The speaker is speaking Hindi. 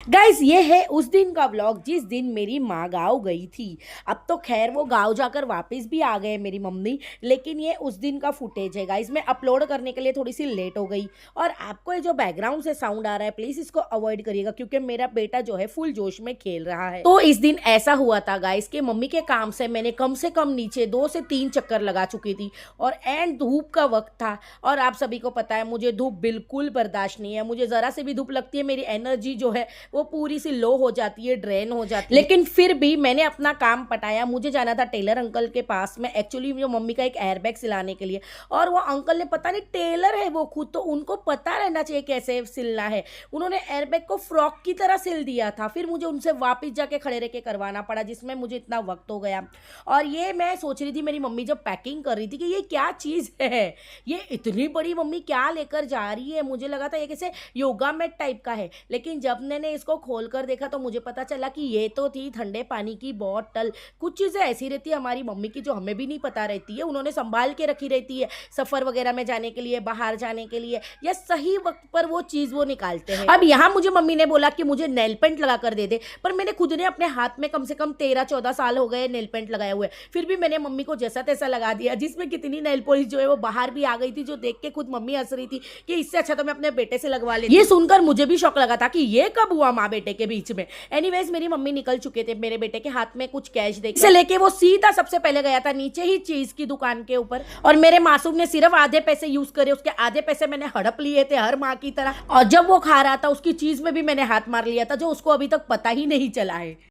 गाइस ये है उस दिन का व्लॉग जिस दिन मेरी माँ गाँव गई थी। अब तो खैर वो गाँव जाकर वापस भी आ गए मेरी मम्मी, लेकिन ये उस दिन का फुटेज है गाइस। मैं अपलोड करने के लिए थोड़ी सी लेट हो गई और आपको ये जो बैकग्राउंड से साउंड आ रहा है प्लीज इसको अवॉइड करिएगा, क्योंकि मेरा बेटा जो है फुल जोश में खेल रहा है। तो इस दिन ऐसा हुआ था गाइस कि मम्मी के काम से मैंने कम से कम नीचे 2 से 3 चक्कर लगा चुकी थी और एंड धूप का वक्त था। और आप सभी को पता है मुझे धूप बिल्कुल बर्दाश्त नहीं है। मुझे जरा से भी धूप लगती है मेरी एनर्जी जो है वो पूरी सी लो हो जाती है, ड्रेन हो जाती है। लेकिन फिर भी मैंने अपना काम पटाया। मुझे जाना था टेलर अंकल के पास में एक्चुअली जो मम्मी का एक एयरबैग सिलाने के लिए। और वो अंकल ने, पता नहीं टेलर है वो खुद, तो उनको पता रहना चाहिए कैसे सिलना है। उन्होंने एयरबैग को फ्रॉक की तरह सिल दिया था। फिर मुझे उनसे वापस जाके खड़े रह के करवाना पड़ा, जिसमें मुझे इतना वक्त हो गया। और ये मैं सोच रही थी मेरी मम्मी जब पैकिंग कर रही थी कि ये क्या चीज़ है, ये इतनी बड़ी मम्मी क्या लेकर जा रही है। मुझे लगा था ये कैसे योगा मैट टाइप का है, लेकिन जब मैंने इसको खोल कर देखा तो मुझे पता चला कि ये तो थी ठंडे पानी की बॉटल। कुछ चीज़ें ऐसी रहती है हमारी मम्मी की जो हमें भी नहीं पता रहती है, उन्होंने संभाल के रखी रहती है सफ़र वगैरह में जाने के लिए, बाहर जाने के लिए, या सही वक्त पर वो चीज़ वो निकालते हैं। अब यहाँ मुझे मम्मी ने बोला कि मुझे नेल पेंट लगा कर दे दे, पर मैंने खुद ने अपने हाथ में कम से कम 13-14 साल हो गए नेल पेंट लगाए हुए, फिर भी मैंने मम्मी को जैसा तैसा लगा दिया, जिसमें कितनी नेल पॉलिश जो है वो बाहर भी आ गई थी, जो देख के खुद मम्मी हंस रही थी कि इससे अच्छा तो मैं अपने बेटे से लगवा लेती। ये सुनकर मुझे भी शौक लगा था कि ये कब हुआ माँ बेटे के बीच में। एनीवेज मेरी मम्मी निकल चुके थे, मेरे बेटे के हाथ में कुछ कैश देके से लेके वो सीधा सबसे पहले गया था नीचे ही चीज की दुकान के ऊपर। और मेरे मासूम ने सिर्फ आधे पैसे यूज करे, उसके आधे पैसे मैंने हड़प लिए थे हर माँ की तरह। और जब वो खा रहा था उसकी चीज में भी मैंने हाथ मार लिया था, जो उसको अभी तक पता ही नहीं चला है।